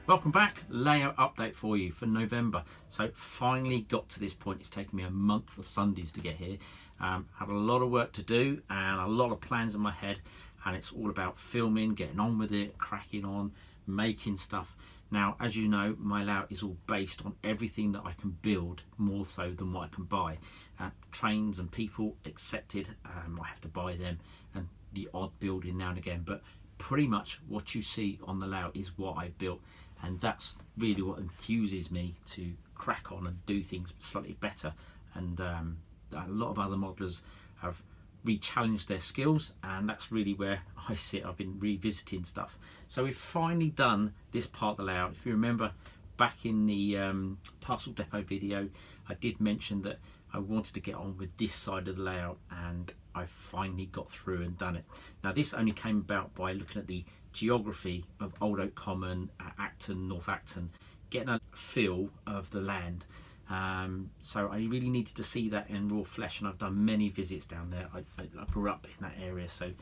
Welcome back. Layout update for you for November. So finally got to this point. It's taken me a month of Sundays to get here. Had a lot of work to do and a lot of plans in my head, and it's all about filming, getting on with it, cracking on, making stuff. Now, as you know, my layout is all based on everything that I can build, more so than what I can buy. Trains and people accepted, I have to buy them, and the odd building now and again, but pretty much what you see on the layout is what I built. And that's really what enthuses me to crack on and do things slightly better. And a lot of other modelers have re-challenged their skills, and that's really where I sit. I've been revisiting stuff. So we've finally done this part of the layout. If you remember back in the parcel depot video, I did mention that I wanted to get on with this side of the layout, and I finally got through and done it. Now this only came about by looking at the geography of Old Oak Common, Acton, North Acton, getting a feel of the land. So I really needed to see that in raw flesh, and I've done many visits down there. I grew up in that area, so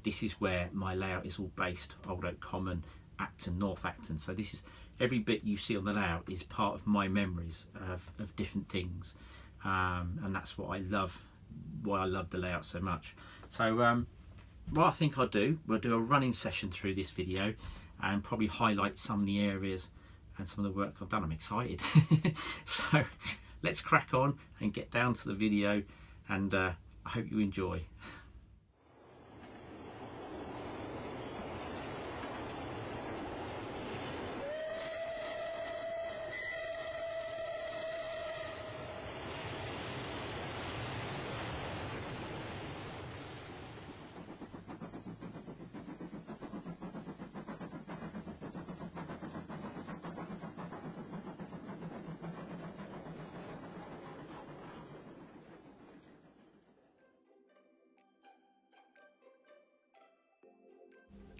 this is where my layout is all based: Old Oak Common, Acton, North Acton. So this is every bit you see on the layout is part of my memories of different things, and that's what I love. Why I love the layout so much. So what I think we'll do a running session through this video and probably highlight some of the areas and some of the work I've done. I'm excited. So let's crack on and get down to the video, and I hope you enjoy.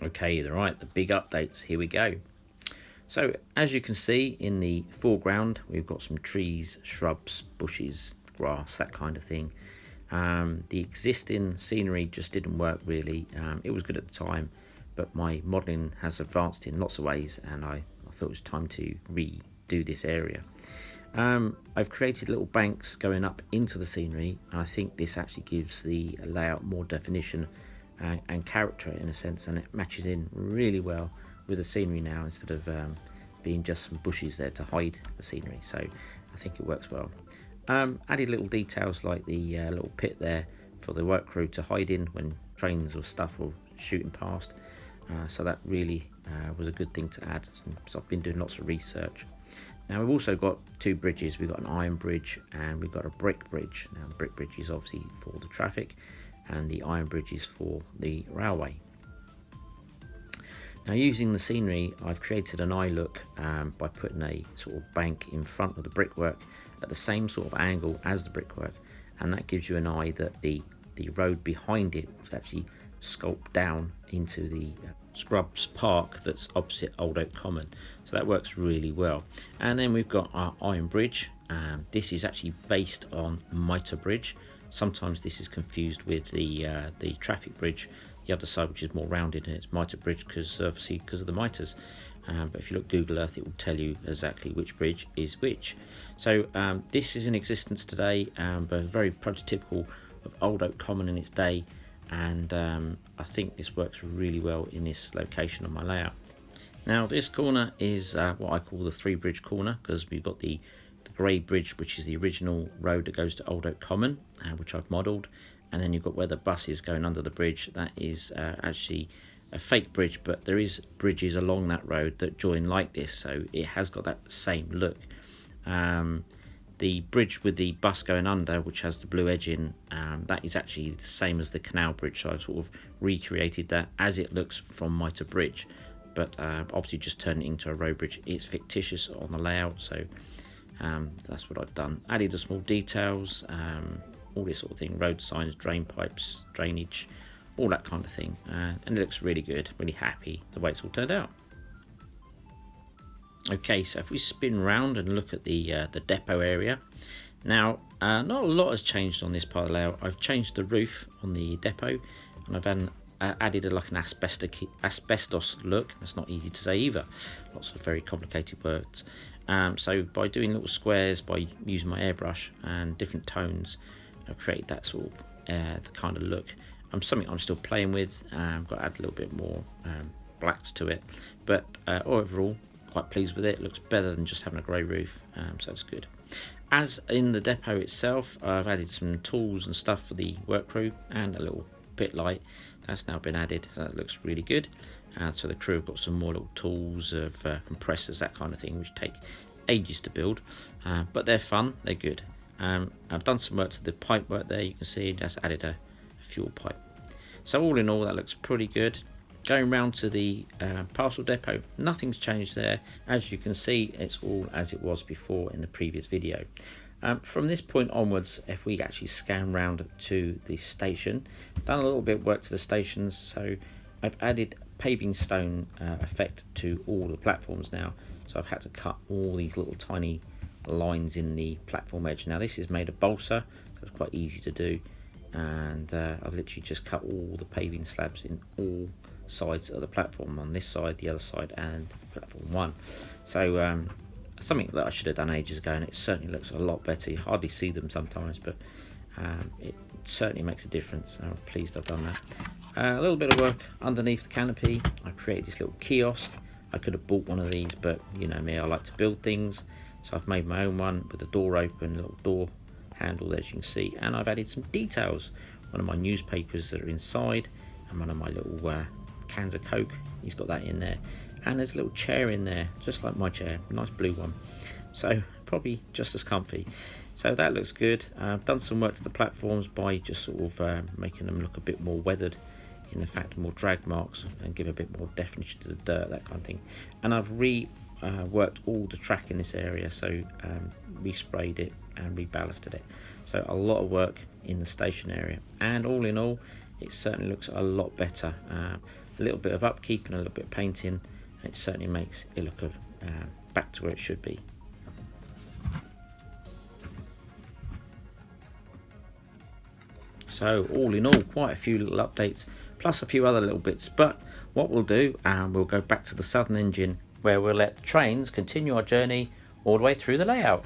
Okay, all right, the big updates, here we go. So as you can see in the foreground, we've got some trees, shrubs, bushes, grass, that kind of thing. The existing scenery just didn't work really. It was good at the time, but my modelling has advanced in lots of ways, and I thought it was time to redo this area. I've created little banks going up into the scenery, and I think this actually gives the layout more definition and character in a sense, and it matches in really well with the scenery now, instead of being just some bushes there to hide the scenery. So I think it works well. Added little details like the little pit there for the work crew to hide in when trains or stuff were shooting past, so that really was a good thing to add. So I've been doing lots of research. Now we've also got two bridges. We've got an iron bridge and we've got a brick bridge. Now the brick bridge is obviously for the traffic, and the iron bridge is for the railway. Now using the scenery, I've created an eye look by putting a sort of bank in front of the brickwork at the same sort of angle as the brickwork, and that gives you an eye that the road behind it is actually sculpted down into the Scrubs Park that's opposite Old Oak Common. So that works really well. And then we've got our iron bridge. This is actually based on Mitre Bridge. Sometimes this is confused with the traffic bridge, the other side, which is more rounded, and it's Mitre Bridge because of the mitres. But if you look Google Earth, it will tell you exactly which bridge is which. So this is in existence today, but very prototypical of Old Oak Common in its day, and I think this works really well in this location on my layout. Now this corner is what I call the three bridge corner, because we've got the grey bridge, which is the original road that goes to Old Oak Common, which I've modelled, and then you've got where the bus is going under the bridge. That is actually a fake bridge, but there is bridges along that road that join like this, so it has got that same look. The bridge with the bus going under, which has the blue edging, that is actually the same as the canal bridge, so I've sort of recreated that as it looks from Mitre Bridge, but obviously just turned it into a road bridge. It's fictitious on the layout, so that's what I've done. Added the small details, all this sort of thing, road signs, drain pipes, drainage, all that kind of thing, and it looks really good. Really happy the way it's all turned out. Okay, so if we spin round and look at the depot area, now not a lot has changed on this part of the layout. I've changed the roof on the depot, and I've added like an asbestos look. That's not easy to say either. Lots of very complicated words. So by doing little squares, by using my airbrush and different tones, I've created that sort of the kind of look. Something I'm still playing with. I've got to add a little bit more blacks to it, but overall quite pleased with it. It looks better than just having a grey roof, so it's good. As in the depot itself, I've added some tools and stuff for the work crew and a little pit light. That's now been added, so that looks really good. So the crew have got some more little tools of compressors, that kind of thing, which take ages to build, but they're fun, they're good. I've done some work to the pipe work there. You can see just added a fuel pipe. So all in all, that looks pretty good. Going round to the parcel depot, nothing's changed there. As you can see, it's all as it was before in the previous video. From this point onwards, if we actually scan round to the station, done a little bit of work to the stations, so I've added paving stone effect to all the platforms now. So I've had to cut all these little tiny lines in the platform edge. Now this is made of balsa, so it's quite easy to do, and I've literally just cut all the paving slabs in all sides of the platform, on this side, the other side, and platform 1. So something that I should have done ages ago, and it certainly looks a lot better. You hardly see them sometimes, but it certainly makes a difference. I'm pleased I've done that. A little bit of work underneath the canopy. I created this little kiosk. I could have bought one of these, but you know me, I like to build things, so I've made my own one with the door open, little door handle, as you can see, and I've added some details. One of my newspapers that are inside, and one of my little cans of Coke, he's got that in there, and there's a little chair in there, just like my chair, a nice blue one, so probably just as comfy. So that looks good. I've done some work to the platforms by just sort of making them look a bit more weathered, in the fact more drag marks, and give a bit more definition to the dirt, that kind of thing. And I've worked all the track in this area, so resprayed it and reballasted it. So a lot of work in the station area, and all in all, it certainly looks a lot better. A little bit of upkeep and a little bit of painting, and it certainly makes it look back to where it should be. So all in all, quite a few little updates, plus a few other little bits. But what we'll do, we'll go back to the southern engine, where we'll let the trains continue our journey all the way through the layout.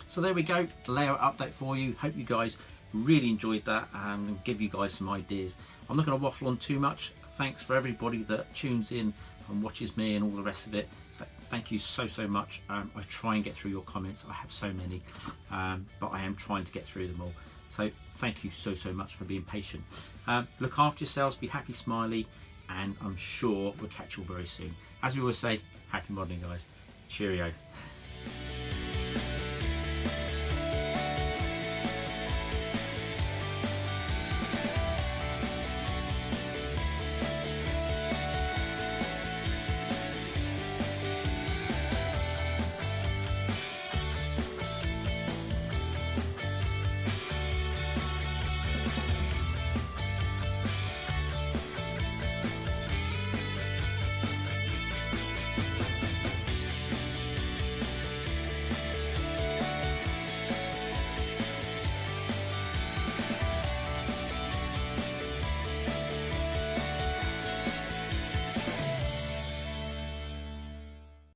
So there we go, the layout update for you. Hope you guys really enjoyed that and give you guys some ideas. I'm not going to waffle on too much. Thanks for everybody that tunes in and watches me and all the rest of it. So thank you so much. I try and get through your comments. I have so many, but I am trying to get through them all. So thank you so much for being patient. Look after yourselves, be happy, smiley, and I'm sure we'll catch you all very soon. As we always say, happy modelling, guys. Cheerio.